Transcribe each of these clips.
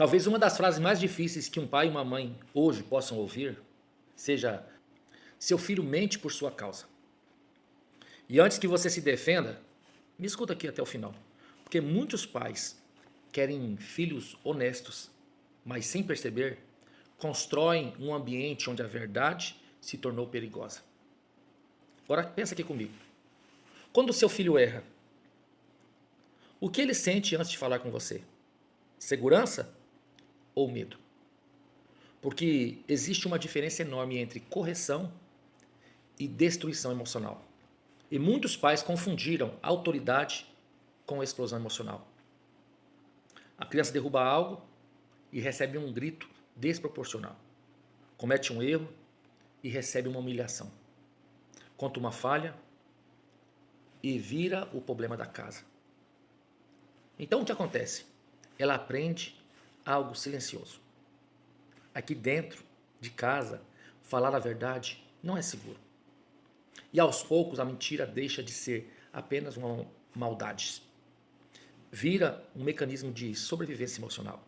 Talvez uma das frases mais difíceis que um pai e uma mãe hoje possam ouvir seja: seu filho mente por sua causa. E antes que você se defenda, me escuta aqui até o final. Porque muitos pais querem filhos honestos, mas sem perceber, constroem um ambiente onde a verdade se tornou perigosa. Agora pensa aqui comigo. Quando o seu filho erra, o que ele sente antes de falar com você? Segurança ou medo? Porque existe uma diferença enorme entre correção e destruição emocional. E muitos pais confundiram autoridade com explosão emocional. A criança derruba algo e recebe um grito desproporcional. Comete um erro e recebe uma humilhação. Conta uma falha e vira o problema da casa. Então o que acontece? Ela aprende algo silencioso. Aqui dentro de casa, falar a verdade não é seguro. E aos poucos a mentira deixa de ser apenas uma maldade. Vira um mecanismo de sobrevivência emocional.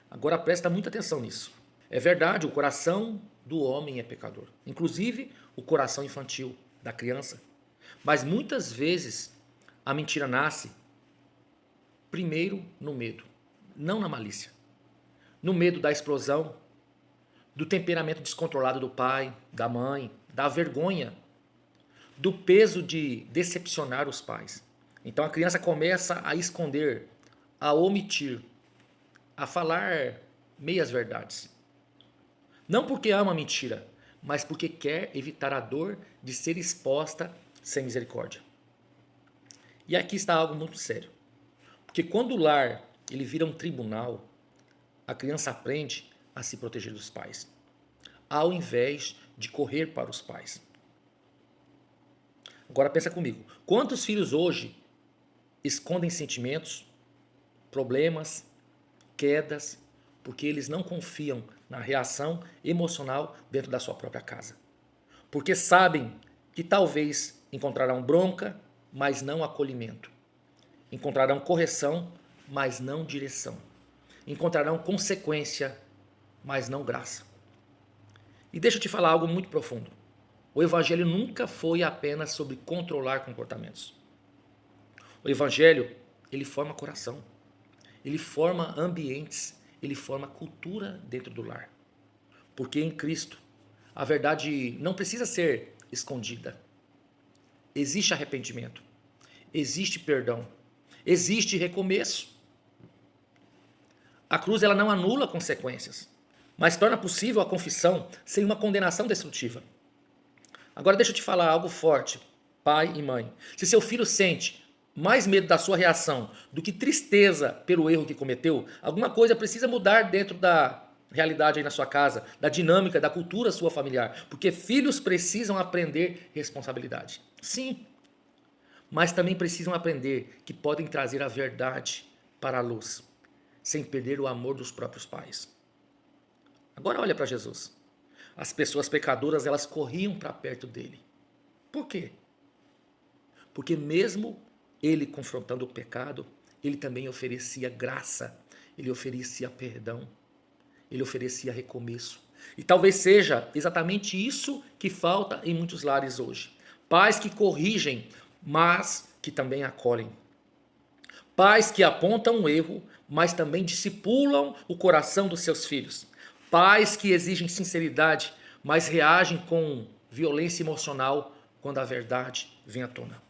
Agora presta muita atenção nisso. É verdade, o coração do homem é pecador. Inclusive o coração infantil da criança. Mas muitas vezes a mentira nasce primeiro no medo, não na malícia. No medo da explosão, do temperamento descontrolado do pai, da mãe, da vergonha, do peso de decepcionar os pais. Então a criança começa a esconder, a omitir, a falar meias verdades. Não porque ama a mentira, mas porque quer evitar a dor de ser exposta sem misericórdia. E aqui está algo muito sério. Porque quando o lar ele vira um tribunal, a criança aprende a se proteger dos pais, ao invés de correr para os pais. Agora pensa comigo, quantos filhos hoje escondem sentimentos, problemas, quedas, porque eles não confiam na reação emocional dentro da sua própria casa? Porque sabem que talvez encontrarão bronca, mas não acolhimento. Encontrarão correção, mas não direção. Encontrarão consequência, mas não graça. E deixa eu te falar algo muito profundo. O evangelho nunca foi apenas sobre controlar comportamentos. O evangelho, ele forma coração. Ele forma ambientes, ele forma cultura dentro do lar. Porque em Cristo, a verdade não precisa ser escondida. Existe arrependimento, existe perdão, existe recomeço. A cruz ela não anula consequências, mas torna possível a confissão sem uma condenação destrutiva. Agora deixa eu te falar algo forte, pai e mãe. Se seu filho sente mais medo da sua reação do que tristeza pelo erro que cometeu, alguma coisa precisa mudar dentro da realidade aí na sua casa, da dinâmica, da cultura sua familiar, porque filhos precisam aprender responsabilidade. Sim, mas também precisam aprender que podem trazer a verdade para a luz, sem perder o amor dos próprios pais. Agora olha para Jesus. As pessoas pecadoras, elas corriam para perto dele. Por quê? Porque mesmo ele confrontando o pecado, ele também oferecia graça, ele oferecia perdão, ele oferecia recomeço. E talvez seja exatamente isso que falta em muitos lares hoje. Pais que corrigem, mas que também acolhem. Pais que apontam o erro, mas também discipulam o coração dos seus filhos. Pais que exigem sinceridade, mas reagem com violência emocional quando a verdade vem à tona.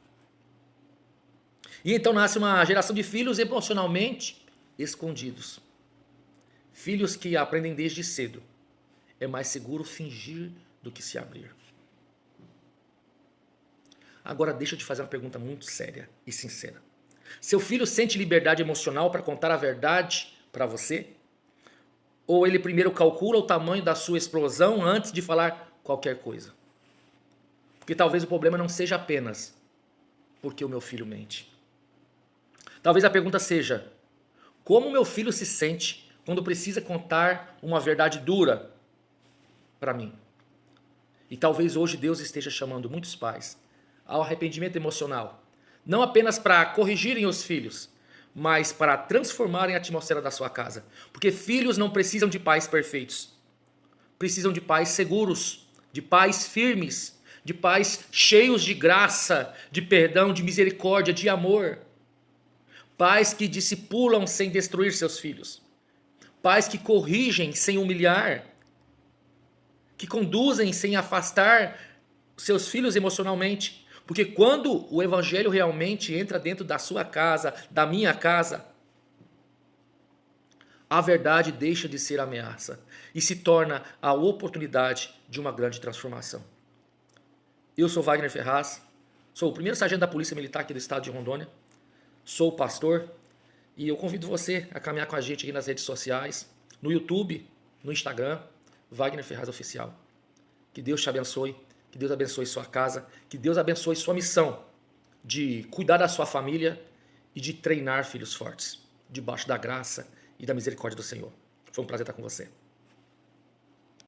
E então nasce uma geração de filhos emocionalmente escondidos. Filhos que aprendem desde cedo. É mais seguro fingir do que se abrir. Agora deixa eu te fazer uma pergunta muito séria e sincera. Seu filho sente liberdade emocional para contar a verdade para você? Ou ele primeiro calcula o tamanho da sua explosão antes de falar qualquer coisa? Porque talvez o problema não seja apenas porque o meu filho mente. Talvez a pergunta seja: como meu filho se sente quando precisa contar uma verdade dura para mim? E talvez hoje Deus esteja chamando muitos pais ao arrependimento emocional. Não apenas para corrigirem os filhos, mas para transformarem a atmosfera da sua casa. Porque filhos não precisam de pais perfeitos. Precisam de pais seguros, de pais firmes, de pais cheios de graça, de perdão, de misericórdia, de amor. Pais que discipulam sem destruir seus filhos. Pais que corrigem sem humilhar. Que conduzem sem afastar seus filhos emocionalmente. Porque quando o evangelho realmente entra dentro da sua casa, da minha casa, a verdade deixa de ser ameaça e se torna a oportunidade de uma grande transformação. Eu sou Wagner Ferraz, sou o primeiro sargento da Polícia Militar aqui do estado de Rondônia, sou pastor e eu convido você a caminhar com a gente aqui nas redes sociais, no YouTube, no Instagram, Wagner Ferraz Oficial. Que Deus te abençoe, que Deus abençoe sua casa, que Deus abençoe sua missão de cuidar da sua família e de treinar filhos fortes, debaixo da graça e da misericórdia do Senhor. Foi um prazer estar com você.